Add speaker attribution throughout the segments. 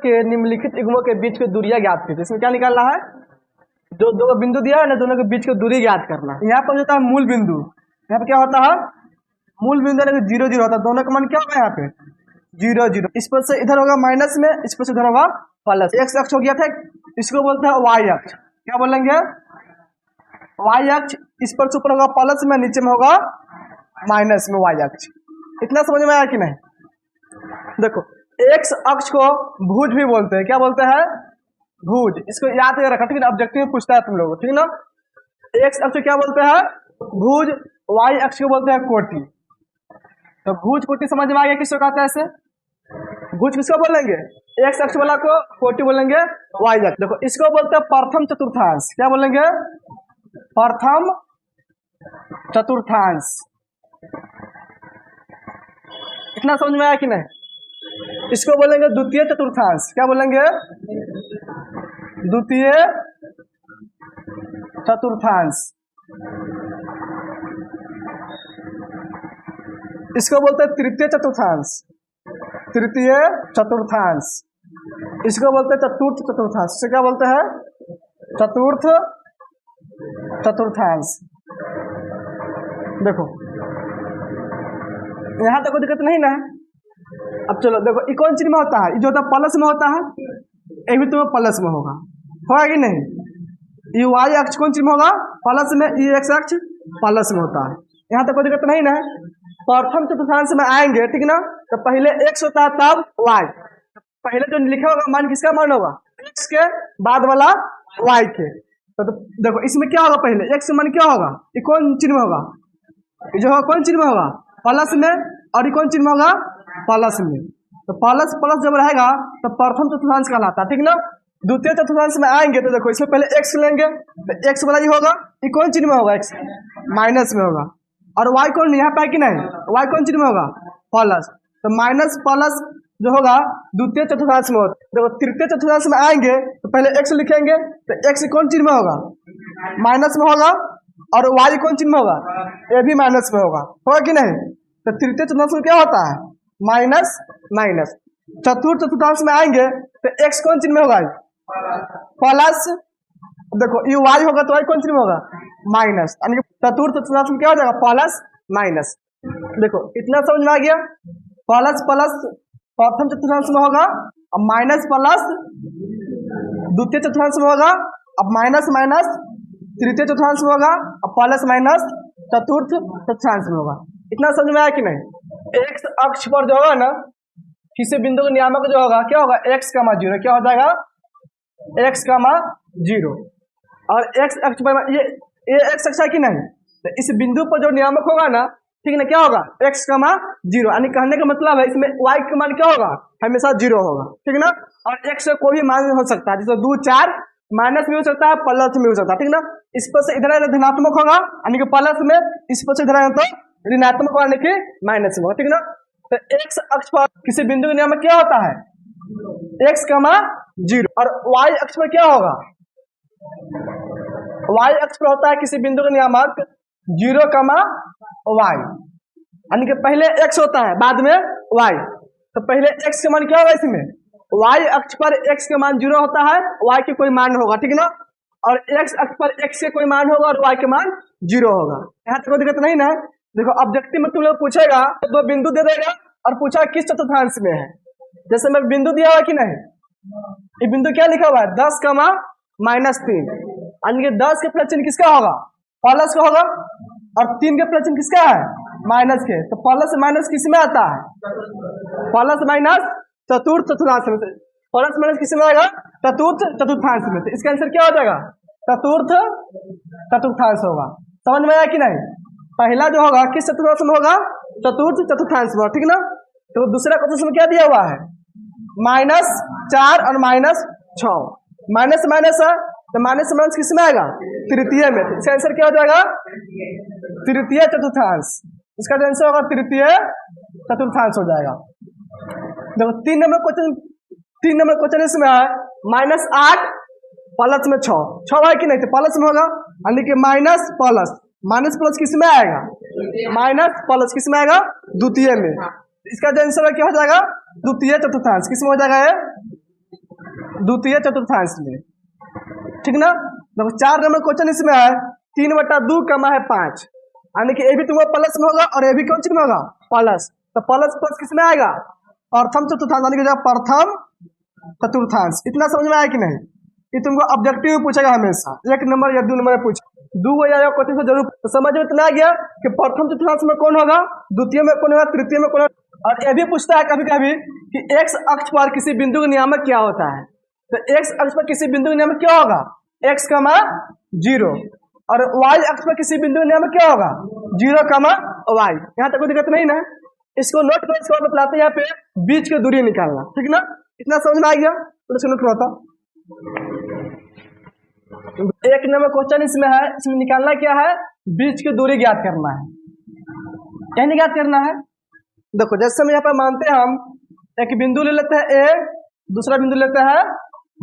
Speaker 1: के निम्नलिखित युग्मों के बीच की दूरियां ज्ञात कीजिए। इसमें क्या निकालना है, जो दो बिंदु दिया है ना, दोनों के बीच की दूरी ज्ञात करना है। यहाँ पर होता है मूल बिंदु, यहाँ पे क्या होता है मूल बिंदु 0 0 होता है, दोनों का मान क्या होगा यहाँ पे 0 0। इस पर से इधर होगा माइनस में, इस पर से इधर होगा प्लस। एक्स अक्ष हो गया था, इसको बोलते हैं वाई अक्ष। क्या बोलेंगे वाई अक्ष। इस पर से ऊपर होगा प्लस में, नीचे में होगा माइनस में वाई अक्ष। इतना समझ में आया कि नहीं। देखो एक्स अक्ष को भुज भी बोलते हैं। क्या बोलते हैं भुज। इसको याद कर रखा, ठीक है, ऑब्जेक्टिव में पूछता है तुम लोग, ठीक ना। एक्स अक्ष क्या बोलते हैं भुज, वाई अक्ष को बोलते हैं कोटि। तो भुज कोटि समझ में आ गया किसको कहते हैं ऐसे। भुज किसको बोलेंगे एक्स अक्ष वाला को, कोटि बोलेंगे वाई अक्ष। देखो इसको बोलते हैं प्रथम चतुर्थांश। क्या बोलेंगे प्रथम चतुर्थांश। इतना समझ में आया कि नहीं। इसको बोलेंगे द्वितीय चतुर्थांश। क्या बोलेंगे द्वितीय चतुर्थांश। इसको बोलते हैं तृतीय चतुर्थांश। तृतीय चतुर्थांश। इसको बोलते हैं चतुर्थ चतुर्थांश। इसे क्या बोलते हैं चतुर्थ चतुर्थांश। देखो यहां तक कोई दिक्कत नहीं ना। अब चलो देखो ये कौन चिन्ह में होता है, ये जो होता है प्लस में होता है, ये भी तुम्हें प्लस में होगा कि नहीं। ये वाई अक्ष कौन चिन्ह में होगा प्लस में, ये एक्स अक्ष प्लस में होता है। यहाँ तक कोई दिक्कत नहीं ना। प्रथम चतुर्थांश में आएंगे, ठीक ना, तो पहले एक्स होता है तब वाई। पहले जो लिखा होगा मान किसका मान होगा एक्स के, बाद वाला वाई के। तो देखो इसमें क्या होगा, पहले एक्स मान क्या होगा, ये कौन चिन्ह में होगा, ये जो होगा कौन चिन्ह में होगा प्लस में, और ये कौन चिन्ह में होगा प्लस में। तो प्लस प्लस जब रहेगा तो प्रथम चतुर्थांश कहलाता है, ठीक ना। द्वितीय चतुर्थांश में आएंगे तो देखो इसमें पहले एक्स लेंगे, तो एक्स वाला ये होगा, ये कौन चिन्ह में होगा एक्स माइनस में होगा। और वाई कौन यहाँ पे कि नहीं, वाई कौन चिन्ह में होगा प्लस। तो माइनस प्लस जो होगा द्वितीय चतुर्थांश में होगा। देखो तृतीय चतुर्थांश में आएंगे तो पहले एक्स लिखेंगे, तो एक्स कौन चिन्ह में होगा माइनस में होगा, और वाई कौन चिन्ह में होगा ये भी माइनस में होगा कि नहीं। तो तृतीय चतुर्थांश में क्या होता है माइनस माइनस। चतुर्थ चतुर्थांश में आएंगे तो एक्स कौन चिन्ह में होगा प्लस। देखो ये वाई होगा तो वाई कौन चिन्ह में होगा माइनस, यानी चतुर्थ चतुर्थांश में क्या हो जाएगा प्लस माइनस। देखो इतना समझ में आ गया। प्लस प्लस प्रथम चतुर्थांश में होगा, अब माइनस प्लस द्वितीय चतुर्थांश में होगा, अब माइनस माइनस तृतीय चतुर्थांश में होगा, अब प्लस माइनस चतुर्थ चतुर्थांश में होगा। इतना समझ में आया कि नहीं। एक्स अक्ष पर जो होगा ना किसी बिंदु का नियामक जो होगा क्या होगा एक्स का मान 0। क्या हो जाएगा एक्स का मान 0। और एक्स अक्ष पर ये एक्स अक्ष है कि नहीं, तो इस बिंदु पर जो नियामक होगा ना, ठीक ना, क्या होगा एक्स का मान 0। यानी कहने का मतलब है इसमें वाई का मान क्या होगा हमेशा 0 होगा, ठीक ना। और एक्स का कोई भी मान हो सकता है, जैसे 2 4 माइनस भी हो सकता है, प्लस में हो सकता है, ठीक ना। इस पर से इधर धनात्मक होगा यानी कि प्लस में, इस पर से इधर तो ऋणात्मक होगा यानी कि माइनस में होगा, ठीक ना। तो एक्स अक्ष पर किसी बिंदु के नियामक क्या होता है एक्स का मान 0। और वाई अक्ष पर क्या होगा वाई अक्ष पर होता है किसी बिंदु का नियामक 0 का मान वाई, यानी कि पहले एक्स होता है बाद में वाई। तो पहले एक्स का मान क्या होगा इसमें वाई अक्ष पर एक्स का मान 0 होता है, वाई के कोई मान होगा, ठीक ना। और एक्स अक्ष पर एक्स के कोई मान होगा और वाई के मान 0 होगा। यहाँ तक कोई दिक्कत नहीं ना। देखो ऑब्जेक्टिव में तुम लोग पूछेगा तो 2 बिंदु दे देगा और पूछा किस चतुर्थांश में है। जैसे मैं बिंदु दिया हुआ कि नहीं, ये बिंदु क्या लिखा हुआ है 10 का मान -3, यानी कि 10 के प्लस चिन्ह किसका होगा प्लस का होगा, और 3 के प्लस चिन्ह किसका है माइनस के। तो प्लस माइनस किस में आता है प्लस माइनस चतुर्थ चतुर्थांश में। प्लस माइनस किस में आएगा चतुर्थ चतुर्थांश में। तो इसका आंसर क्या हो जाएगा चतुर्थ चतुर्थांश होगा। समझ में आया कि नहीं। पहला जो होगा किस चतुर्थांश में होगा चतुर्थ चतुर्थांश में, ठीक ना। तो दूसरा क्वेश्चन में क्या दिया हुआ है -4 और -6, माइनस माइनस है तो माइनस माइनस किस में आएगा तृतीय में। इसका आंसर क्या हो जाएगा तृतीय चतुर्थांश। इसका जो आंसर होगा तृतीय चतुर्थांश हो जाएगा। देखो 3 नंबर क्वेश्चन इसमें है -8 प्लस में 6 है कि नहीं, तो प्लस में होगा, यानी कि माइनस प्लस किस में आएगा माइनस प्लस किस में आएगा द्वितीय में। इसका जो आंसर क्या हो जाएगा द्वितीय चतुर्थांश। किस में हो जाएगा ये द्वितीय चतुर्थांश में, ठीक ना। देखो 4 नंबर क्वेश्चन इसमें है 3/2 कमा है 5, यानी कि ये भी तुमको प्लस में होगा और ये भी कौन चीज में होगा, प्लस। तो प्लस प्लस किस में आएगा, प्रथम चतुर्थांश, यानी कि प्रथम चतुर्थांश। इतना समझ में आया कि नहीं। ये तुमको ऑब्जेक्टिव पूछेगा हमेशा, 1 नंबर या 2 नंबर पूछे, 2 हो जाएगा क्वेश्चन से जरूर। तो समझ में इतना आ गया कि प्रथम चतुर्थांश में कौन होगा, द्वितीय में कौन होगा, तृतीय में कौन होगा। और ये भी पूछता है कभी कभी कि एक्स अक्ष पर किसी बिंदु का नियामक क्या होता है। तो एक्स अक्ष पर किसी बिंदु का नियामक क्या होगा, x, 0, और y अक्ष पर किसी बिंदु का नियामक क्या होगा, 0, y। यहाँ तक कोई दिक्कत नहीं ना। इसको नोट करो, इसको बतलाते हैं यहाँ पे बीच की दूरी निकालना, ठीक ना। इतना समझ में आ गया, तो इसको नोट करता। 1 नंबर क्वेश्चन इसमें है, इसमें निकालना क्या है, बीच की दूरी ज्ञात करना है। क्या नहीं ज्ञात करना है, देखो जैसे हम यहाँ पर मानते हैं, हम एक बिंदु ले लेते हैं ए, दूसरा बिंदु लेते हैं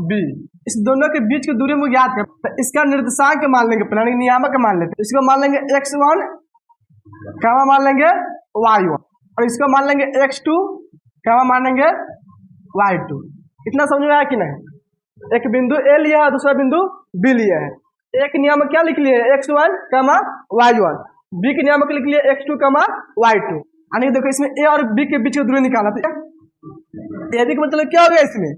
Speaker 1: बी, इस दोनों के बीच की दूरी हम ज्ञात करते हैं। इसका निर्देशांक मान लेंगे, पहले नियामक मान लेते हैं। इसको मान लेंगे x1, क्या मान लेंगे y1, और इसको मान लेंगे x2, क्या मान लेंगे y2। इतना समझ में आया कि नहीं। एक बिंदु ए लिया है, दूसरा बिंदु बी लिया है। एक नियामक क्या लिख लिए, x1, y1, बी के नियामक लिख लिए x2, y2। यानी देखो इसमें ए और बी के बीच की दूरी निकालना, ठीक है। ए बी का मतलब क्या हो गया, इसमें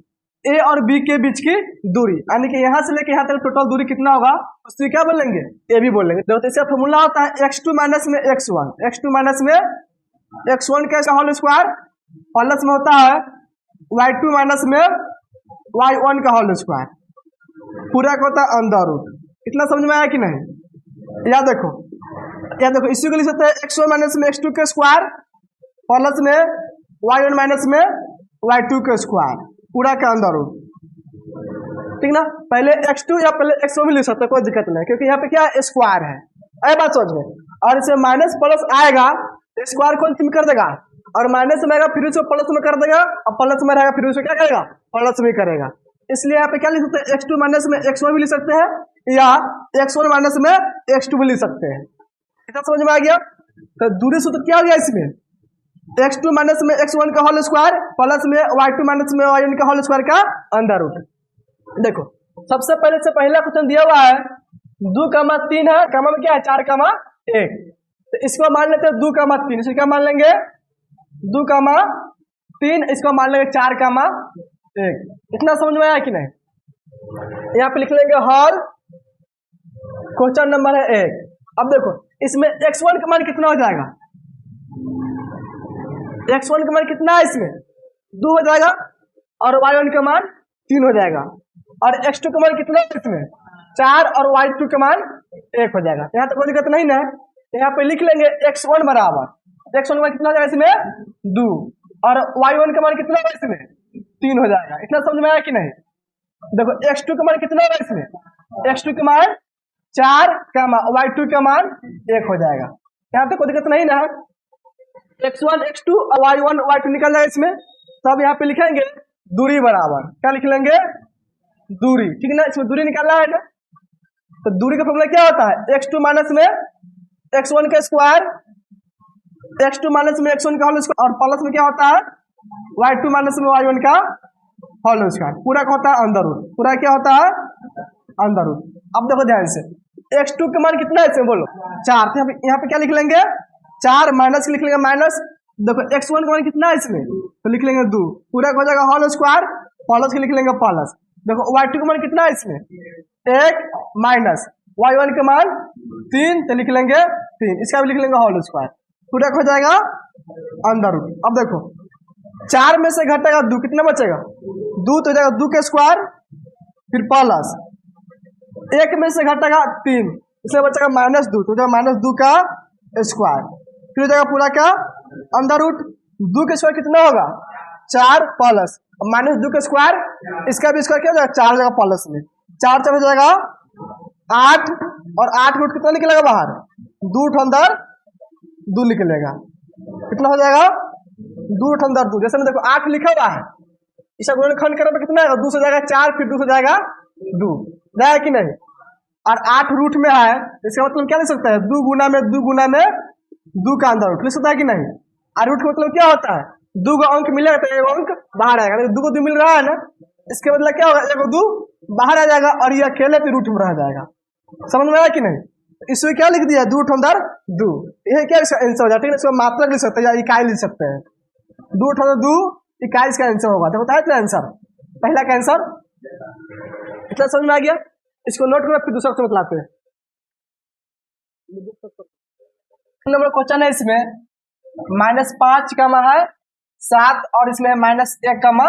Speaker 1: ए और बी के बीच की दूरी, यानी कि यहाँ से लेके यहाँ तक टोटल दूरी कितना होगा, उससे क्या बोलेंगे, ए बी बोलेंगे। देखो तो इसका फॉर्मूला होता है x2 माइनस में x1, x2 माइनस में x1 का होल स्क्वायर, प्लस में होता है y2 माइनस में y1 का होल स्क्वायर, पूरा का होता है अंडर रूट। इतना समझ में आया कि नहीं। या देखो इसी को लिख सकते हैं x1 माइनस में x2 का स्क्वायर, प्लस में y1 माइनस में y2 का स्क्वायर, पूरा का अंदर रूट, ठीक ना। पहले x2 या पहले x1 भी लिख सकते हैं, कोई दिक्कत नहीं, क्योंकि यहाँ पे क्या है, स्क्वायर है, अरे बात समझ में। और इसमें माइनस प्लस आएगा, स्क्वायर कौन सी में कर देगा, और माइनस में आएगा फिर उसको प्लस में कर देगा, और प्लस में रहेगा फिर उसको क्या करेगा, प्लस में करेगा। इसलिए यहाँ पे क्या लिख सकते हैं, x2 माइनस में x1 भी लिख सकते हैं, या x1 माइनस में x2 भी लिख सकते हैं। इतना समझ में आ गया। तो दूरी सूत्र क्या हो गया इसमें, x2 माइनस में x1 का होल स्क्वायर, प्लस में y2 माइनस में y1 का होल स्क्वायर का अंडर रूट। देखो सबसे पहले से पहला क्वेश्चन दिया हुआ है 2,3 है, कामा में क्या है 4,1, तो इसको मान लेते हैं 2,3, इसको क्या मान लेंगे 2,3, इसको मान लेंगे 4,1। इतना समझ में आया कि नहीं। यहाँ पे लिख लेंगे हर क्वेश्चन नंबर है 1। अब देखो इसमें x1 का मान कितना हो जाएगा, x1 का मान कितना है, इसमें 2 हो जाएगा, और y1 का मान 3 हो जाएगा, और x2 का मान कितना है, इसमें 4, और y2 का मान 1 हो जाएगा। यहाँ तक कोई दिक्कत नहीं ना। यहाँ पे लिख लेंगे x1 बराबर, x1 का मान कितना हो जाएगा इसमें 2, और y1 का मान कितना होगा इसमें 3 हो जाएगा। इतना समझ में आया कि नहीं। देखो x2 का मान कितना होगा इसमें, x2 का मान 4, y2 का मान 1 हो जाएगा। यहाँ पे कोई दिक्कत नहीं ना। x1 x2 और y1 y2 निकल जाएगा इसमें। तब यहाँ पे लिखेंगे दूरी बराबर, क्या लिख लेंगे दूरी, ठीक ना। इसमें दूरी निकालना है ना, तो दूरी का फॉर्मूला क्या होता है, x2 माइनस में x1 का स्क्वायर, x2 माइनस में x1 का होल स्क्वायर, और प्लस में क्या होता है y2 माइनस में y1 का होल स्क्वायर, पूरा का होता है अंडर रूट, पूरा क्या होता है अंडर रूट। अब देखो ध्यान से, x2 का मान कितना है इसमें बोलो 4, तो यहाँ पे क्या लिख लेंगे 4, माइनस लिख लेंगे माइनस। देखो x1 का मान कितना है इसमें, तो लिख लेंगे 2, पूरा हो जाएगा होल स्क्वायर, प्लस के लिख लेंगे प्लस। देखो y2 का मान कितना है इसमें 1, माइनस y1 का मान 3, तो लिख लेंगे 3, इसका भी लिख लेंगे होल स्क्वायर, पूरा हो जाएगा अंडर रूट। अब देखो 4 में से घटेगा 2, कितना बचेगा 2, तो हो जाएगा 2 का स्क्वायर, फिर प्लस 1 में से घटेगा 3, इसलिए बचेगा -2, तो -2 का स्क्वायर, फिर हो जाएगा पूरा का अंडर रूट। 2 का स्क्वायर कितना होगा 4, प्लस -2 का स्क्वायर, इसका भी स्क्वायर क्या हो जाएगा 4 हो जाएगा प्लस में, 4 हो जाएगा 8, और 8 रूट कितना निकलेगा बाहर 2 अंदर 2 निकलेगा, कितना हो जाएगा 2 अंदर 2। जैसे में देखो 8 लिखा हुआ है, इसका गुणनखंड करने पर कितना आएगा 2 से जाएगा 4, फिर 2 से जाएगा 2, जाएगा कि नहीं। और 8 रूट में है, इसका मतलब क्या लिख सकते हैं 2 गुना में 2 गुना में 2 का अंदर रूट लिख सकता है कि नहीं। और रूट का मतलब क्या होता है 2 का अंक मिलेगा तो 1 अंक बाहर आएगा, 2 को 2 मिल रहा है ना, इसके मतलब क्या होगा, एक दो बाहर आ जाएगा और ये अकेले पे रूट में रह जाएगा। समझ में आया कि नहीं? इसमें क्या लिख दिया, 2 अंदर 2, ये क्या इसका आंसर हो जाता है। ठीक है, इसको मात्रक लिख सकते हैं या इकाई लिख सकते हैं। 2 अंदर 2 इकाई इसका आंसर होगा। तो बताया था आंसर, पहला का आंसर। इतना समझ में आ गया? इसको नोट करो, फिर दूसरा क्वेश्चन बतलाते हैं। नंबर क्वेश्चन है, इसमें -5 कमा है 7 और इसमें है -1 कमा।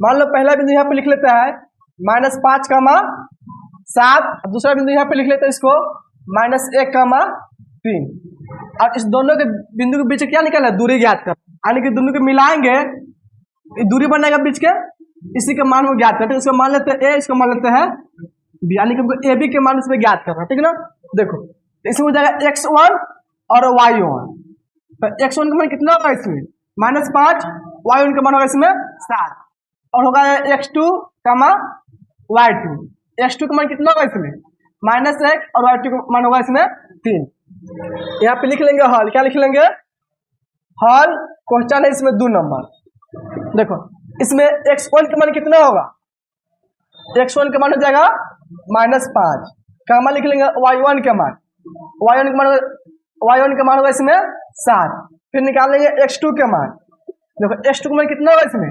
Speaker 1: मान लो पहला बिंदु यहाँ पे लिख लेते हैं -5 कमा 7, दूसरा बिंदु यहाँ पे लिख लेते हैं इसको -1 कमा 3। और इस दोनों के बिंदु के बीच क्या निकालना है, दूरी ज्ञात कर, यानी कि दोनों को मिलाएंगे, दूरी बनेगा बीच के, इसी के मान को ज्ञात करते हैं। इसको मान लेते हैं ए, इसको मान लेते हैं बी, यानी कि हमको ए बी के मान इसमें ज्ञात करना है। ठीक है ना? देखो इसमें हो जाएगा x1 और y1। तो x1 का मान कितना होगा इसमें -5, y1 का मान होगा इसमें 7 और होगा x2 कमा y2। x2 का मान कितना होगा इसमें -1 और y2 का मान होगा इसमें 3। यहाँ पे लिख लेंगे हल, क्या लिख लेंगे, हल। क्वेश्चन है इसमें 2 नंबर। देखो इसमें x1 का मान कितना होगा, x1 का मान हो जाएगा -5, कामा लिख लेंगे y1 का मान, y1 का मान होगा इसमें 7। फिर निकाल लेंगे x2 का मान। देखो x2 का मान कितना होगा इसमें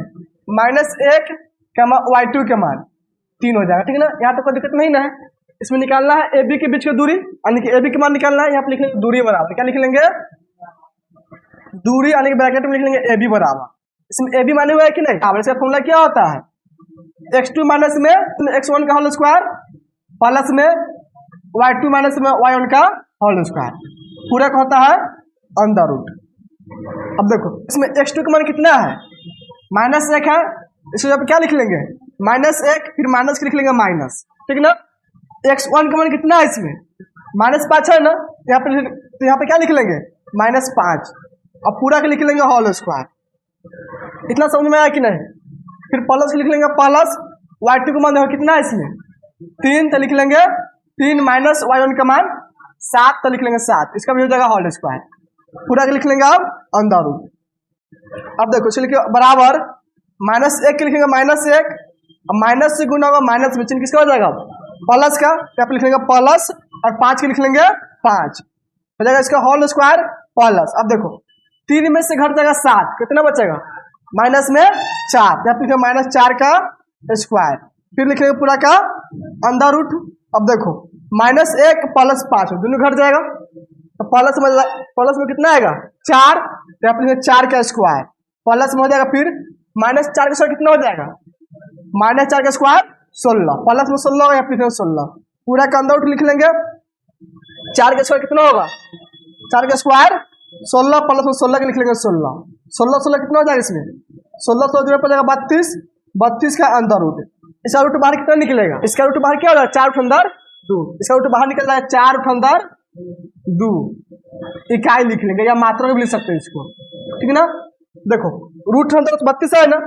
Speaker 1: -1 कमा y2 का मान 3 हो जाएगा। ठीक है ना? यहाँ तो कोई दिक्कत नहीं ना है। इसमें निकालना है ए बी के बीच की दूरी, यानी कि ए बी का मान निकालना है। यहाँ पे लिख लेंगे दूरी बराबर, क्या लिख लेंगे, दूरी, यानी कि ब्रैकेट में लिख लेंगे ए बी बराबर। इसमें ए बी माने हुआ है कि नहीं, इसका फॉर्मूला क्या होता है, x2 माइनस में x1 का होल स्क्वायर प्लस में y2 माइनस में y1 का होल स्क्वायर, पूरा का होता है अंडर रूट। अब देखो इसमें x2 का मान कितना है, -1 है, इसको यहाँ पे क्या लिख लेंगे -1, फिर माइनस के लिख लेंगे माइनस। ठीक है ना? x1 का मान कितना है इसमें -5 है ना, यहाँ पे तो यहाँ पे क्या लिख लेंगे -5 और पूरा के लिख लेंगे होल स्क्वायर। इतना समझ में आया कि नहीं? फिर प्लस के लिख लेंगे प्लस, y2 का मान देखो कितना है इसमें 3, तो लिख लेंगे 3 माइनस y1 का मान 7, तो लिख लेंगे 7, इसका भी हो जाएगा होल स्क्वायर, पूरा के लिख लेंगे अब अंदर रूट। अब देखो इसको लिखिए बराबर -1 के लिखेंगे -1 और माइनस से गुना होगा माइनस में, चिन्ह किसका हो जाएगा प्लस का, यहाँ पे लिख लेंगे प्लस और 5 के लिख लेंगे 5, हो जाएगा इसका होल स्क्वायर प्लस। अब देखो 3 में से घट जाएगा 7, कितना बचेगा माइनस में 4, यहाँ पे लिखेंगे -4 का स्क्वायर, फिर लिखेंगे पूरा का अंडर रूट। अब देखो -1 प्लस 5 दोनों घट जाएगा, तो प्लस में कितना आएगा 4, तो यहाँ पे लिखेंगे 4 का स्क्वायर प्लस में हो जाएगा, फिर -4 का स्क्वायर कितना हो जाएगा -4 का स्क्वायर 16, प्लस में 16 होगा, यहाँ पे 16, पूरा का अंडर रूट लिख लेंगे। 4 का स्क्वायर कितना होगा 4 का स्क्वायर 16 प्लस में 16 के लिख लेंगे 16, 16 कितना हो जाएगा इसमें 16 पर जाएगा 32, 32 का अंदर रूट। इसका रूट बाहर कितना निकलेगा, इसका रूट बाहर क्या होगा 4 अंदर 2, इसका रूट बाहर निकल जाएगा 4 अंदर 2, इकाई लिख लेंगे या मात्रा भी लिख सकते हैं इसको। ठीक है ना? देखो रूट अंदर 32 है ना,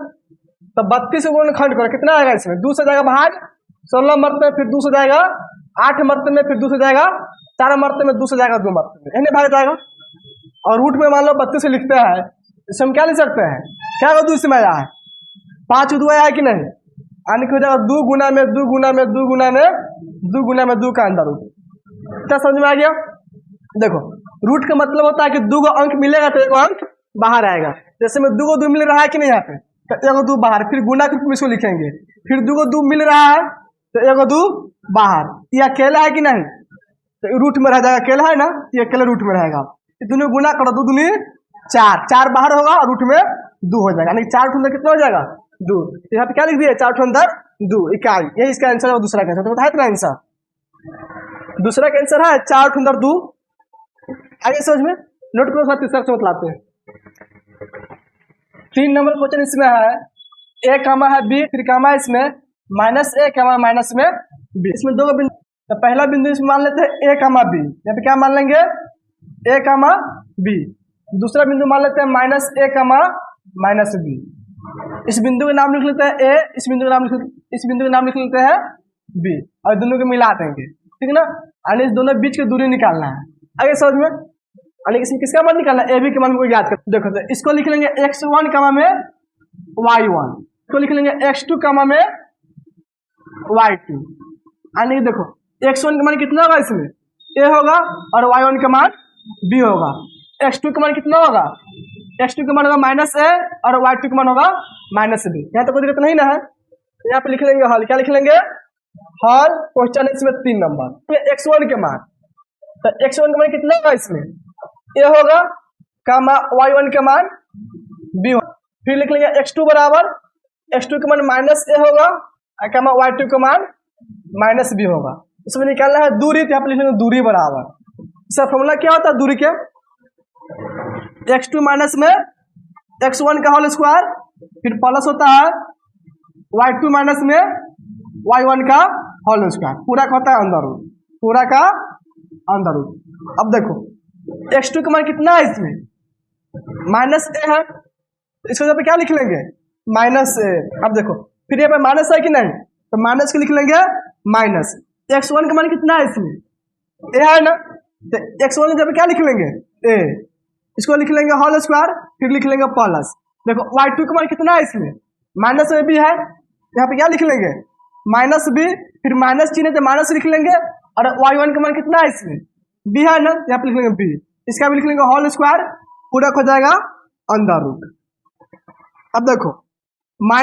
Speaker 1: तो 32 को खंड करो कितना आएगा इसमें 2 से जाएगा बाहर, 16 मरते में फिर 2 से जाएगा, 8 मरते में फिर 2 से जाएगा, 4 मरते में 2 से जाएगा, 2 मरते में भाग जाएगा। और रूट में मान लो 32 से लिखते हैं, इससे हम क्या लिख सकते हैं, क्या होगा 2 से में आया है 5 2 आया है कि नहीं, यानी कि हो जाएगा 2 गुना में 2 गुना में 2 गुना में 2 गुना में 2 का अंदर रूट। क्या समझ में आ गया? देखो रूट का मतलब होता है कि 2 अंक मिलेगा तो 1 अंक बाहर आएगा। जैसे में 2 मिल रहा है कि नहीं, यहाँ पे तो 1 2 बाहर, फिर गुना के रूप में इसको लिखेंगे, फिर 2 मिल रहा है तो 1 2 बाहर, ये अकेला है कि नहीं, तो रूट में रह जाएगा, अकेला है ना, ये अकेले रूट में रहेगा। दोनों गुना करो, 2 दूनी 4, 4 बाहर होगा और रूट में 2 हो जाएगा, यानी 4 अंदर कितना हो जाएगा 2। तो यहाँ पे क्या लिख दिया 4 अंदर 2 इकाई, यही इसका आंसर है। दूसरा का आंसर तो बताया था आंसर, दूसरा का आंसर है 4 अंदर 2। आगे समझ में नोट करो, तीसरा से बतलाते हैं। 3 नंबर क्वेश्चन इसमें है a कामा है b, फिर कामा है इसमें -a कामा माइनस में b। इसमें 2 बिंदु, तो पहला बिंदु इसमें मान लेते हैं a कामा b, यहाँ पे क्या मान लेंगे a कामा b। दूसरा बिंदु मान लेते हैं -a कामा -b। इस बिंदु का नाम लिख लेते हैं a, इस बिंदु का नाम लिख लेते हैं b, और दोनों को मिला देंगे। ठीक है ना? यानी इस दोनों बीच की दूरी निकालना है। आगे समझ में, यानी इसमें किसका मान निकालना है, ए बी के मान को याद कर। देखो तो इसको लिख लेंगे x1 कामा में y1, तो लिख लेंगे x2 कमा में y2, यानी देखो x1 का मान कितना होगा, इसमें a होगा और y1 का मान b होगा। x2 का मान कितना होगा, x2 का मान होगा -a और y2 का मान होगा -b। यहाँ तो कोई दिक्कत नहीं ना है। यहाँ पे लिख लेंगे हल, क्या लिख लेंगे, हल क्वेश्चन इसमें 3 नंबर। x1 के मान, तो x1 का मान कितना होगा, इसमें a होगा कमा y1 का मान b होगा। फिर लिख लेंगे x2 बराबर, x2 का मान -a होगा कमा y2 का मान -b होगा। इसमें निकालना है दूरी, तो यहाँ पे लिख लेंगे दूरी बराबर, इसका फॉर्मूला क्या होता है दूरी के, x2 माइनस में x1 का होल स्क्वायर, फिर प्लस होता है y2 माइनस में y1 का होल स्क्वायर, पूरा का होता है अंदर रूट, पूरा का अंदर रूट। अब देखो x2 का मान कितना है, इसमें -a है, इसको जब क्या लिख लेंगे -a। अब देखो फिर यहाँ पे माइनस है कि नहीं, तो माइनस के लिख लेंगे माइनस। x1 का मान कितना है, इसमें a है ना, तो x1 जब क्या लिख लेंगे a, इसको लिख लेंगे होल स्क्वायर, फिर लिख लेंगे प्लस। देखो y2 का मान कितना है, इसमें माइनस में भी है, यहाँ पे क्या लिख लेंगे -b, फिर माइनस चिन्ह तो माइनस लिख लेंगे, और y1 का मान कितना है, इसमें b है ना, यहाँ पे लिख लेंगे b, इसका भी लिख लेंगे होल स्क्वायर, पूरा हो जाएगा अंदर रूट। अब देखो -a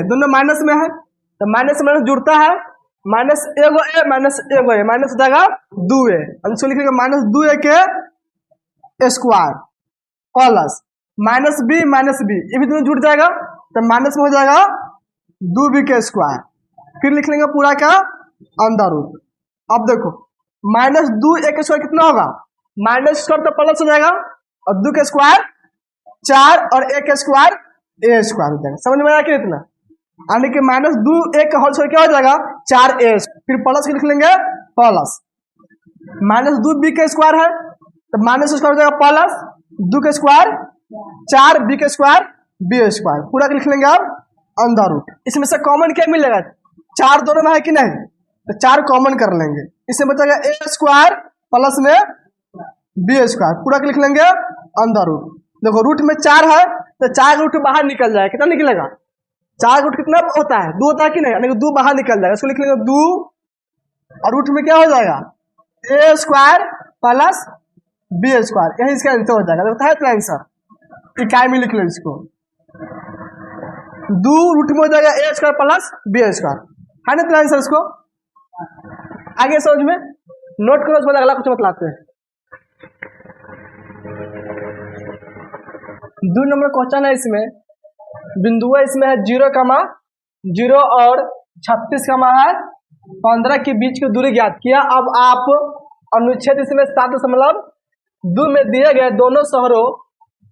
Speaker 1: दोनों माइनस में है, तो माइनस माइनस जुड़ता है, माइनस एगो a माइनस एगो a, माइनस हो जाएगा 2a, इसको लिखेंगे -2a के स्क्वायर प्लस -b, ये भी दोनों जुड़ जाएगा, तो माइनस में हो जाएगा 2b के स्क्वायर, फिर लिख लेंगे पूरा का अंदर रूट। अब देखो -2a के स्क्वायर कितना होगा, माइनस स्क्वायर तो प्लस हो जाएगा, और 2 के स्क्वायर 4 और a के स्क्वायर a स्क्वायर हो जाएगा। समझ में आया कि इतना, यानी कि -2a का होल स्क्वायर क्या हो जाएगा 4a, फिर प्लस के लिख लेंगे प्लस, -2b के स्क्वायर है, तो माइनस स्क्वायर हो जाएगा प्लस 2 के स्क्वायर 4b के स्क्वायर b स्क्वायर, पूरा लिख लेंगे अब अंदर रूट। इसमें से कॉमन क्या मिलेगा, 4 दोनों में है कि नहीं, तो 4 कॉमन कर लेंगे, इसमें बचेगा a स्क्वायर प्लस में b स्क्वायर, पूरा लिख लेंगे अंदर रूट। देखो रूट में 4 है, तो 4 रूट बाहर निकल जाएगा, कितना निकलेगा 4 रूट कितना होता है 2 होता है कि नहीं, यानी कि 2 बाहर निकल जाएगा, इसको लिख लेंगे 2, और रूट में क्या हो जाएगा a square plus b square, यही इसका आंसर हो जाएगा। देखो है इतना आंसर, इकाई में लिख लो इसको, 2 रूट में हो जाएगा a square plus b square, है ना इतना आंसर। इसको आगे समझ में नोट करो, उसके बाद अगला कुछ बतलाते हैं। 2 नंबर क्वेश्चन है, इसमें बिंदु है, इसमें है 0, और 36, के बीच की दूरी ज्ञात किया। अब आप अनुच्छेद इसमें 7.2 में दिए गए दोनों शहरों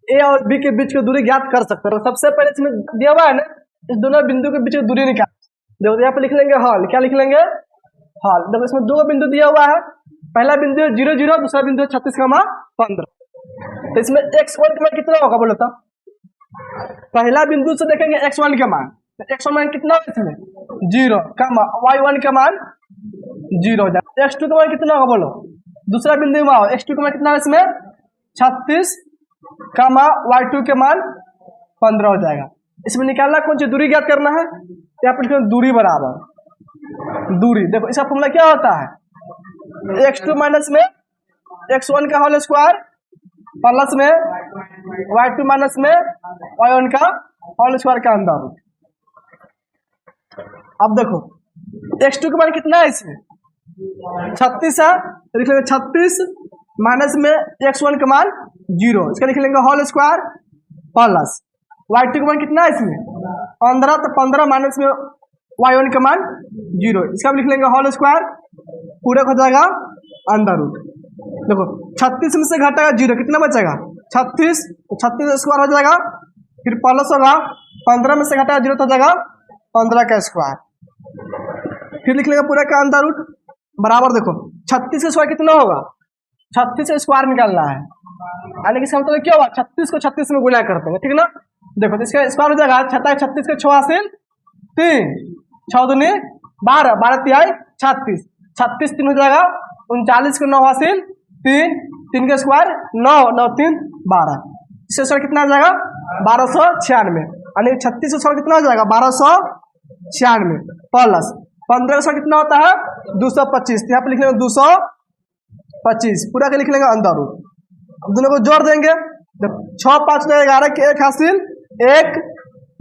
Speaker 1: ए और बी के बीच की दूरी ज्ञात कर सकते हो। सबसे पहले इसमें दिया हुआ है ना, इस दोनों बिंदु के बीच की दूरी निकाल, देखो यहाँ पे लिख लेंगे हल, क्या लिख लेंगे हल। देखो इसमें 2 बिंदु दिया हुआ है, पहला बिंदु है 0, दूसरा बिंदु है 36, तो इसमें x1 का मान कितना होगा बोलो तो, पहला बिंदु से देखेंगे x1 का मान, तो x1 मान कितना है इसमें 0, y1 का मान 0 हो जाएगा। x2 का मान कितना होगा बोलो, दूसरा बिंदु में आओ, x2 का मान कितना है इसमें 36, y2 के मान 15 हो जाएगा। इसमें निकालना कौन सी दूरी ज्ञात करना है, यहाँ पर दूरी बराबर दूरी। देखो इसका फॉर्मूला क्या होता है, x2 माइनस में x1 का होल स्क्वायर प्लस में y2 माइनस में y1 का होल स्क्वायर का अंदर रूट। अब देखो x2 का मान कितना है, इसमें 36 है, तो लिख लेंगे 36 माइनस में x1 का मान 0, इसका लिख लेंगे होल स्क्वायर प्लस y2 का मान कितना है इसमें 15, तो 15 माइनस में y1 का मान 0, इसका भी लिख लेंगे होल स्क्वायर, पूरा हो जाएगा अंदर रूट। देखो 36 में से घटाएगा 0, कितना बचेगा 36, तो 36 स्क्वायर हो जाएगा, फिर प्लस होगा 15 में से घटाएगा 0 तो हो जाएगा 15 का स्क्वायर, फिर लिख लेंगे पूरा का अंदर रूट बराबर। देखो 36 का स्क्वायर कितना होगा, 36 का स्क्वायर निकालना है, यानी कि इसका मतलब क्या होगा 36 को 36 में गुणा करते हैं, ठीक ना। देखो तो इसका स्क्वायर हो जाएगा 36 के 6 3, 6 दूनी 12, 12 तिहाई 36, 36 3 हो जाएगा 39 के 9 हासिल 3, 3 के स्क्वायर 9, 9 3 12, इससे स्क्वायर कितना आ जाएगा 1296। यानी 36 को छोड़ कितना हो जाएगा 1296 प्लस 15 का कितना होता है 225, यहाँ पे लिख लेंगे 225 पूरा के लिख लेंगे अंदर रूट। अब दोनों को जोड़ देंगे, 6 5 9 11 के 1 हासिल 1,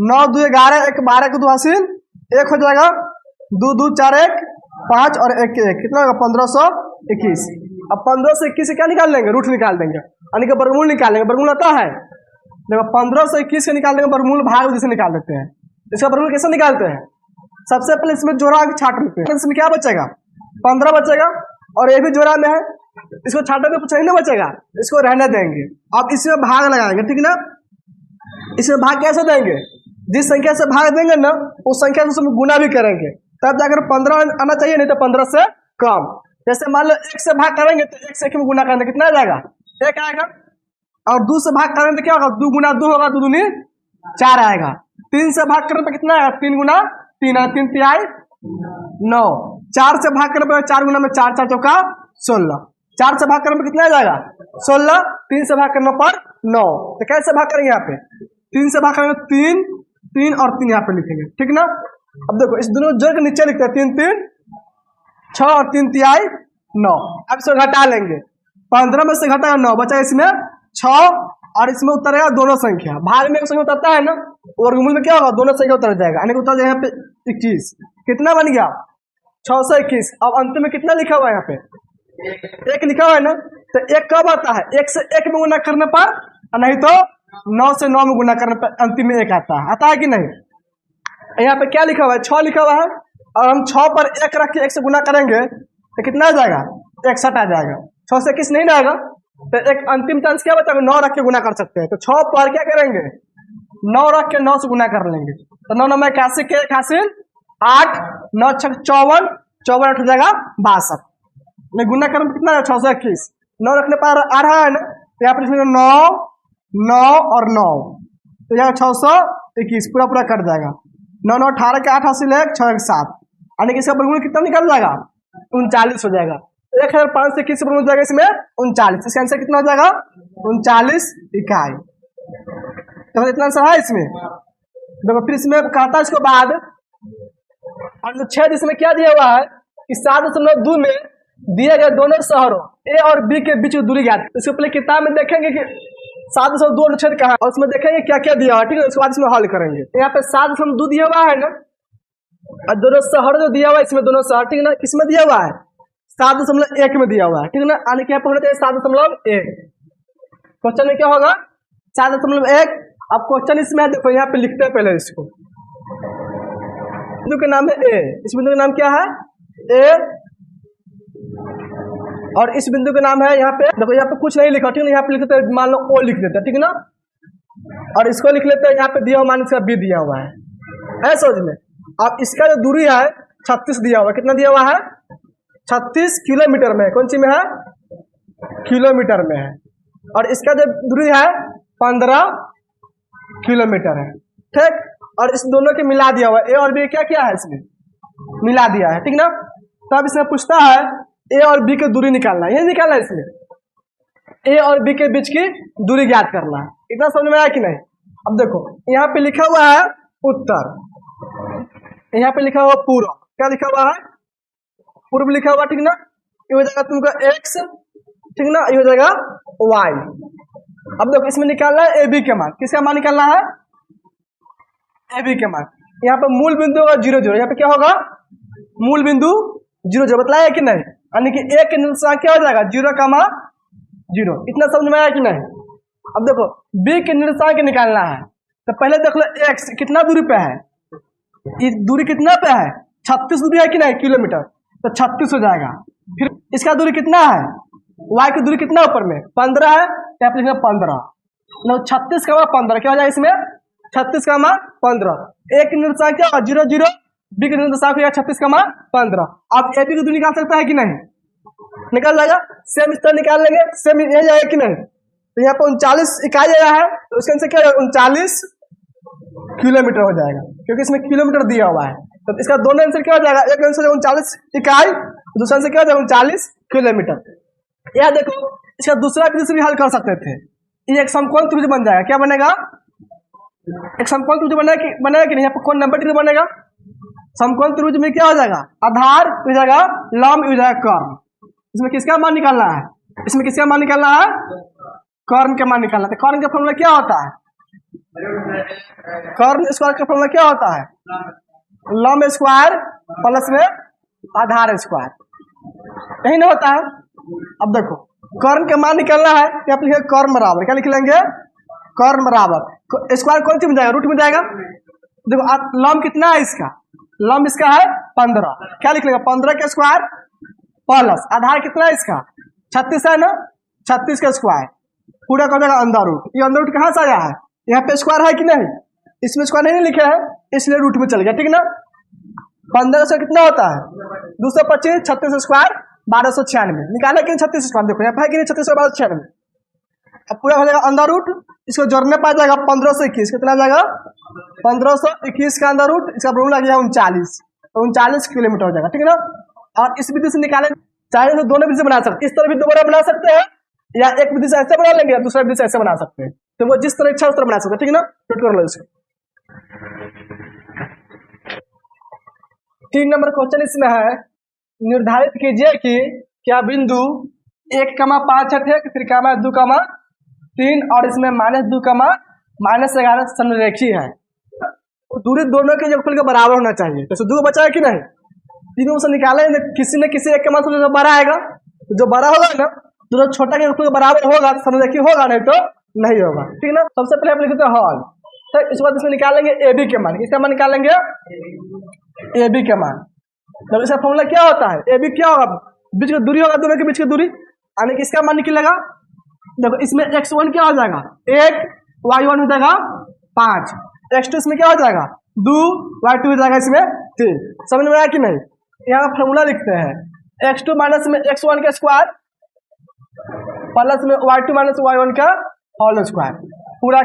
Speaker 1: 9 2 11 1 12 के 2 हासिल 1 हो जाएगा, 2 2 4 1 5 और 1 के 1 कितना होगा 1521। अब 1521 से क्या निकाल लेंगे रूट निकाल देंगे, यानी कि वर्गमूल निकाल लेंगे। वर्गमूल आता है देखो 1521 से निकाल देंगे वर्गमूल, भाग जैसे निकाल देते हैं। इसका वर्गमूल कैसे निकालते हैं, सबसे पहले इसमें जोड़ा छाट लेते हैं, इसमें क्या बचेगा 15 बचेगा, और ये भी जोड़ा में है, इसको छाटे में कुछ नहीं बचेगा, इसको रहने देंगे। अब इसमें भाग लगाएंगे, ठीक ना। इसमें भाग कैसे देंगे, जिस संख्या से भाग देंगे ना उस संख्या से उसमें गुना भी करेंगे, तब जाकर 15 आना चाहिए, नहीं तो 15 से कम। जैसे मान लो 1 से भाग करेंगे तो 1 से 1 में गुना करेंगे कितना आ जाएगा 1 आएगा, और 2 से भाग करेंगे तो क्या होगा 2 गुना 2 होगा, 2 दूनी 4 आएगा। 3 से भाग करें तो कितना आएगा 3 गुना 3 है, 3 तिहाई 9। 4 से भाग करें तो 4 गुना में 4 4 चौका 16, 4 से भाग करने पर कितना आ जाएगा 16, 3 से भाग करने पर 9। तो कैसे भाग करेंगे यहाँ पे 3 से भाग करेंगे 3 3 और 3 यहाँ पे लिखेंगे, ठीक ना। अब देखो इस दोनों जोड़ के नीचे लिखते हैं 3 3 6 और 3 तिहाई 9। अब इसको घटा लेंगे, 15 में से घटाएगा 9 बचा इसमें 6, और इसमें उतरेगा दोनों संख्या, भाग में एक संख्या उतरता है ना, वर्गमूल में क्या होगा दोनों संख्या उतर जाएगा, यानी कि उतर जाएगा यहाँ पे 21, कितना बन गया 621। अब अंत में कितना लिखा हुआ है यहाँ पे 1 लिखा हुआ है ना, तो 1 कब आता है 1 से 1 में गुना करने पर, नहीं तो 9 से 9 में गुना करने पर अंतिम में 1 आता है कि नहीं। यहाँ पे क्या लिखा हुआ है 6 लिखा हुआ है, और हम 6 पर 1 रख के 1 से गुना करेंगे तो कितना आ जाएगा 61 आ जाएगा, 6 से 21 नहीं आएगा, तो एक अंतिम चांस क्या बचा 9 रख के गुना कर सकते हैं। तो 6 पर क्या करेंगे 9 रख के 9 से गुना कर लेंगे, तो 9 9 में 81 के 1 हासिल 8, 9 6 54, 54 8 हो जाएगा 62 में गुना करने कितना है 621। 9 रखने पर आ रहा है ना, तो यहाँ पर 9 9 और 9, तो यहाँ 621 पूरा पूरा कट जाएगा। 9 9 18 के 8 हासिल 1 6 1 7, यानी कि इसका वर्गमूल कितना निकल जाएगा 39 हो जाएगा। 1500 से किस वर्गमूल जाएगा इसमें 39, इसका आंसर कितना हो जाएगा 39 इकाई। तो इतना आंसर है इसमें। देखो फिर इसमें कहता है इसके बाद अनुच्छेद इसमें क्या दिया हुआ है कि 7.2 में दिए गए दोनों शहरों ए और बी के बीच की दूरी ज्ञात। इसके पहले किताब में देखेंगे कि 7.2 अनुच्छेद कहाँ है, और उसमें देखेंगे क्या क्या दिया हुआ है, ठीक है। उसके बाद इसमें हल करेंगे। यहाँ पे 7.2 दिया हुआ है ना, और दोनों शहर जो दिया हुआ है इसमें दोनों शहर, ठीक है ना, किसमें दिया हुआ है 7.1 में दिया हुआ है, ठीक है ना। आने के यहाँ पे होना चाहिए 7.1। क्वेश्चन में क्या होगा 7.1। अब क्वेश्चन इसमें है, देखो यहाँ पे लिखते हैं पहले इसको। बिंदु का नाम है ए, इस बिंदु का नाम क्या है ए, और इस बिंदु का नाम है यहाँ पे, देखो यहाँ पे कुछ नहीं लिखा, ठीक है। यहाँ पे लिखते हैं मान लो ओ लिख देते हैं, ठीक है ना, और इसको लिख लेते हैं यहाँ पे दिया हुआ मान इसका बी दिया हुआ है समझ में। अब इसका जो दूरी है 36 दिया हुआ है, कितना दिया हुआ है 36 किलोमीटर में, कौन सी में है किलोमीटर में है, और इसका जो दूरी है 15 किलोमीटर है, ठीक। और इस दोनों के मिला दिया हुआ है, ए और बी क्या क्या है इसमें मिला दिया है, ठीक ना। तब इसमें पूछता है ए और बी की दूरी निकालना है, यही निकालना है इसमें, ए और बी के बीच की दूरी ज्ञात करना है। इतना समझ में आया कि नहीं। अब देखो यहाँ पे लिखा हुआ है उत्तर, यहाँ पे लिखा हुआ पूर्व, क्या लिखा हुआ है पूर्व लिखा हुआ, ठीक ना। ये हो जाएगा तुमका x, ठीक ना, ये हो जाएगा y। अब देखो इसमें निकालना है ए बी के मान, किसका मान निकालना है ए बी के मान। यहाँ पे मूल बिंदु होगा 0 0, यहाँ पे क्या होगा मूल बिंदु 0 0, बताया कि नहीं, यानी कि एक के निर्देशांक क्या हो जाएगा 0, 0। इतना समझ में आया कि नहीं। अब देखो बी के निर्देशांक निकालना है, तो पहले देख लो x कितना दूरी पे है, ये दूरी कितना पे है 36 दूरी है कि नहीं किलोमीटर, तो 36 हो जाएगा। फिर इसका दूरी कितना है y की दूरी कितना ऊपर में 15 है, यहाँ पे लिखना 15, 36 का 15 क्या हो जाएगा इसमें 36 का 15। एक निर्देशांक क्या होगा 0 0, बी के निर्देशांक 36 का 15। अब ए बी की दूरी निकाल सकता है कि नहीं, निकाल जाएगा। सेम इस तरह निकाल लेंगे, सेम ये जाएगा कि नहीं। तो यहाँ पे 39 इकाई आया है, तो उसके आंसर क्या होगा 39 किलोमीटर हो जाएगा, क्योंकि इसमें किलोमीटर दिया हुआ है। तो इसका दोनों आंसर क्या हो जाएगा, एक आंसर 39 इकाई, दूसरा आंसर क्या हो जाएगा 39 किलोमीटर। यह देखो इसका दूसरा विधि से भी हल कर सकते थे, ये एक समकोण त्रिभुज बन जाएगा, क्या बनेगा एक समकोण त्रिभुज बनेगा कि नहीं? यहाँ पर कौन नंबर त्रिभुज बनेगा? समकोण त्रिभुज में क्या हो जाएगा? आधार हो जाएगा, लंब हो जाएगा, कर्ण। इसमें किसका मान निकालना है? इसमें किसका मान निकालना है? कर्ण का मान निकालना है। तो कर्ण का फॉर्मूला क्या होता है? कर्ण स्क्वायर का फॉर्मूला क्या होता है? लंब स्क्वायर प्लस में आधार स्क्वायर, यही ना होता है। अब देखो कर्ण का मान निकालना है, क्या लिखेंगे? कर्ण बराबर, क्या लिख लेंगे? कर्ण बराबर स्क्वायर कौन सी में जाएगा? रूट में जाएगा। देखो लंब कितना है इसका? लंब इसका है 15, क्या लिख लेंगे? 15 का स्क्वायर प्लस आधार कितना है इसका? 36 है ना, 36 का स्क्वायर पूरा कर देगा अंदर रूट। ये अंदर रूट कहाँ से आया है? यहाँ पे स्क्वायर है कि नहीं? इसमें स्क्वायर नहीं लिखे है, इसलिए रूट में चल गया, ठीक ना। 15 से कितना होता है? 225, 36 स्क्वायर 1296 निकाला कि 36 स्क्वायर। देखो यहाँ पे है कि नहीं? 36 1296। अब पूरा हो जाएगा अंदर रूट, इसको जोड़ने पा जाएगा 15 से 21, कितना जाएगा? 1521 का अंदर रूट, इसका फॉर्मूला गया 39, तो 39 किलोमीटर हो जाएगा, ठीक है ना। और इस विधि से निकाले, चाहे तो दोनों विधि से बना सकते हैं, इस तरह भी दोबारा बना सकते हैं, या एक विधि से ऐसे बना लेंगे या दूसरा विधि से ऐसे बना सकते हैं। तो वो जिस तरह इच्छा उस तरह बना सकते हैं, ठीक है ना। नोट कर लो इसको। 3 नंबर क्वेश्चन इसमें है, निर्धारित कीजिए कि क्या बिंदु 1,5 है, त्रिकामा 2,3 और इसमें -2, -11 समरेखी है। तो दूरी दोनों के योगफल के बराबर होना चाहिए। तो 2 बचा है कि नहीं? तीनों से निकालेंगे, किसी न किसी एक के मान से बड़ा आएगा, तो जो बड़ा होगा ना, दोनों छोटा के योगफल के बराबर होगा तो समरेखी होगा, नहीं तो नहीं होगा, ठीक है ना। सबसे पहले आप लिखते हैं हॉल, तो इसके बाद इसमें निकालेंगे AB के मान। किसका मान निकालेंगे? AB के मान। तो इसका फॉर्मूला क्या होता है? AB क्या होगा? बीच की दूरी होगा, दोनों के बीच की दूरी, यानी कि इसका मान निकलेगा। देखो इसमें x1 क्या हो जाएगा? 1, y1 हो जाएगा 5, x2 इसमें क्या हो जाएगा? 2, y2 हो जाएगा इसमें 3। समझ में आया कि नहीं? यहाँ फॉर्मूला लिखते हैं, x2 माइनस में x1 का स्क्वायर प्लस में y2 माइनस y1 का होल स्क्वायर, पूरा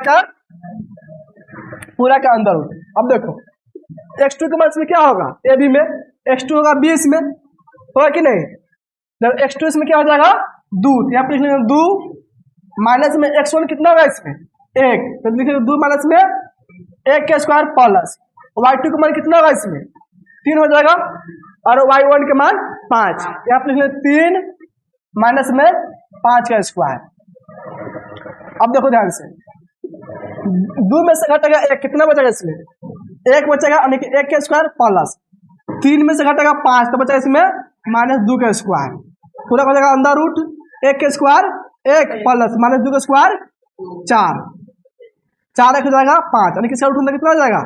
Speaker 1: का अंदर रूट। अब देखो x2 के माइनस में क्या होगा? AB में x2 होगा 20 में, होगा कि नहीं? जब x2 इसमें क्या हो जाएगा? 2, यहाँ पे लिख लेंगे 2 माइनस में x1 कितना होगा इसमें? 1, तो लिखेंगे 2 माइनस में 1 का स्क्वायर प्लस y2 का मान कितना होगा इसमें? 3 हो जाएगा, और y1 के मान 5, यहाँ पे लिख लेंगे 3 माइनस में 5 का स्क्वायर। अब देखो ध्यान से, 2 में से घटेगा 1, कितना बचेगा इसमें? 1 बचेगा, यानी कि 1 का स्क्वायर प्लस 3 में से घटेगा 5, तो बचेगा इसमें -2 का स्क्वायर, पूरा हो जाएगा अंदर रूट 1 का स्क्वायर 1 प्लस -2 का स्क्वायर 4, 4 हो जाएगा 5, यानी कि इसका रूट कितना हो जाएगा?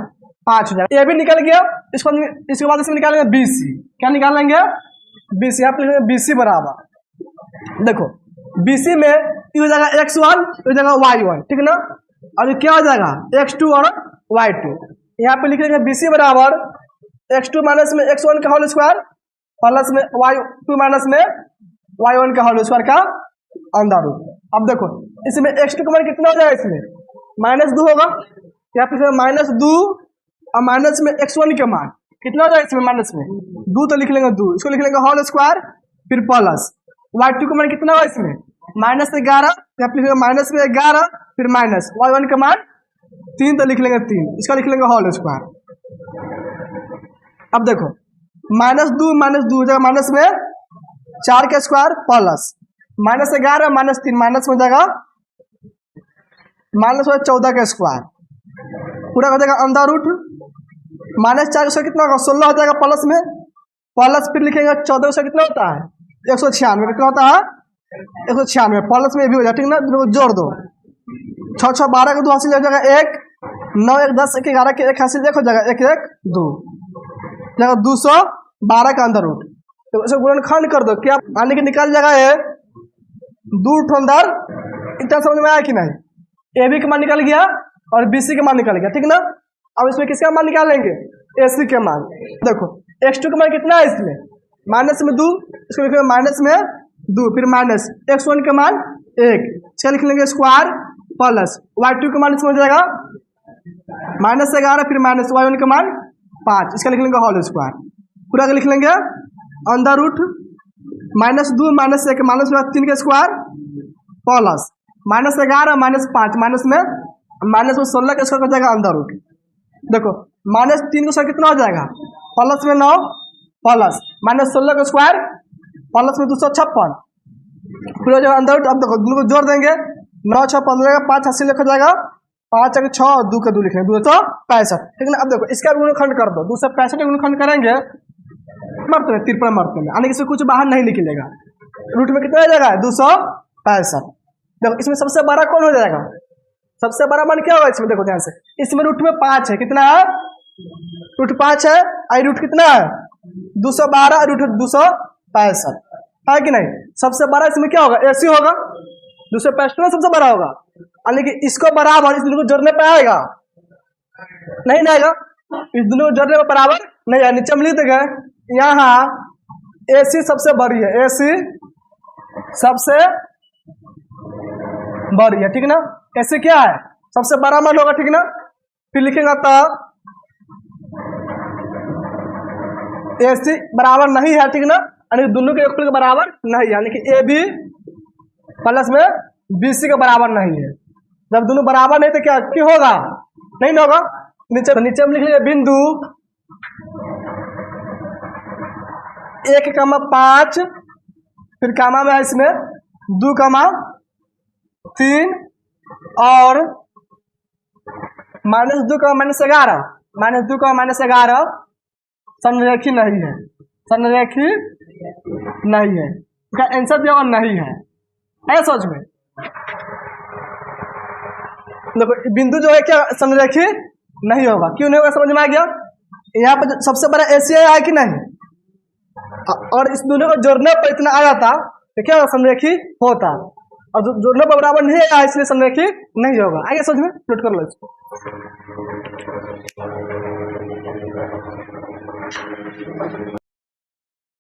Speaker 1: 5 हो जाएगा। ये भी निकल गया। इसके बाद इसमें निकालेंगे BC, क्या निकालेंगे? BC, यहाँ पे BC बराबर, देखो BC में हो जाएगा x1 हो जाएगा y1, ठीक है ना। और क्या हो जाएगा? x2 और y2। यहाँ पे लिखेंगे BC बराबर x2 माइनस में x1 का होल स्क्वायर प्लस में y2 माइनस में y1 का होल स्क्वायर का अंदर रूट। अब देखो इसमें x2 का मान कितना हो जाएगा? इसमें -2 होगा, यहाँ पे -2 और माइनस में x1 के मान कितना हो जाएगा? इसमें माइनस में 2, तो लिख लेंगे 2, इसको लिख लेंगे होल स्क्वायर, फिर प्लस y2 का मान कितना होगा इसमें? -11, यहाँ पे माइनस में 11, फिर माइनस y1 का मान 3, तो लिख लेंगे 3, इसका लिख लेंगे होल स्क्वायर। अब देखो -2 हो जाएगा माइनस में 4 का स्क्वायर प्लस -11 -3 माइनस में जाएगा -14 का स्क्वायर, पूरा हो जाएगा अंदर रूट -4 से कितना होगा? 16 हो जाएगा प्लस में, प्लस फिर लिखेंगे 14 से कितना होता है? 196, कितना होता है? 196, प्लस में भी हो जाएगा, ठीक ना। जोड़ दो, 6 6 12 का 2 हासिल हो जाएगा 1, 9 1 10 1 11 के 1 हासिल 1 हो जाएगा, 1 1 2 जाएगा 212 का अंदर रूट। तो इसे गुणनखंड कर दो, क्या आने के निकाल जाएगा? ये 2 अंदर, इतना समझ में आया कि नहीं? AB का मान निकल गया और BC का मान निकल गया, ठीक ना। अब इसमें किसका मान निकालेंगे? AC के मान। देखो x2 का मान कितना है इसमें? -2, इसको लिखेंगे माइनस में 2, फिर माइनस x1 का मान 1, इसका लिख लेंगे स्क्वायर प्लस y2 का मान इसमें हो जाएगा -11, फिर माइनस y1 का मान 5, इसका लिख लेंगे होल स्क्वायर, पूरा लिख लेंगे अंदर रूट -2 -1 -3 का स्क्वायर प्लस -11 -5 माइनस में माइनस में 16 का स्क्वायर हो जाएगा अंदर रूट। देखो -3 का स्क्वायर कितना हो जाएगा, प्लस में 9 प्लस -16 का स्क्वायर प्लस में 256 फिर हो जाएगा अंदर रूट। अब देखो दोनों को जोड़ देंगे, 9 6 15 5 80 लिखा जाएगा, 5 6 और 2 का 2 लिखेंगे 265, ठीक है ना। अब देखो इसका भी गुणनखंड कर दो, 265 का गुणनखंड करेंगे मरते में 53 मरते में, यानी कि इसमें कुछ बाहर नहीं निकलेगा। रूट में कितना हो जाएगा 265। देखो इसमें सबसे बड़ा कौन हो जाएगा, सबसे बड़ा मान क्या होगा इसमें, देखो ध्यान से, इसमें रूट में 5 है, कितना है रूट 5 है, आई रूट कितना है 212 रूट 265 है कि नहीं। सबसे बड़ा इसमें क्या होगा AC होगा, 265 सबसे बड़ा होगा, यानी कि इसको बराबर इस दोनों को जोड़ने पे आएगा नहीं आएगा, इस दोनों को जोड़ने पे बराबर नहीं आएगा। नीचे हम लिख देंगे यहाँ AC सबसे बड़ी है, AC सबसे बड़ी है, ठीक ना। AC क्या है सबसे बड़ा मान होगा, ठीक ना। फिर लिखेंगे तो AC बराबर नहीं है, ठीक ना, यानी दोनों के योगफल के बराबर नहीं है, यानी कि AB प्लस में BC के बराबर नहीं है। जब दोनों बराबर नहीं तो क्या क्यों होगा, नहीं होगा। नीचे हम लिख लीजिए बिंदु 1,5 फिर कामा में है इसमें 2,3 और -2 का -11 -2 का -11 संरेखी नहीं है, संरेखी नहीं है, इसका आंसर जो नहीं है। ऐसा सोच में देखो बिंदु जो है क्या संरेखी नहीं होगा, क्यों नहीं होगा समझ में आ गया। यहाँ पर सबसे बड़ा AC है कि नहीं, और इस दोनों को जोड़ने पर इतना आ जाता तो क्या होगा संरेखी होता, और जोड़ने पर बराबर नहीं आया इसलिए संरेखी नहीं होगा। आगे समझ में, नोट कर लो इसको।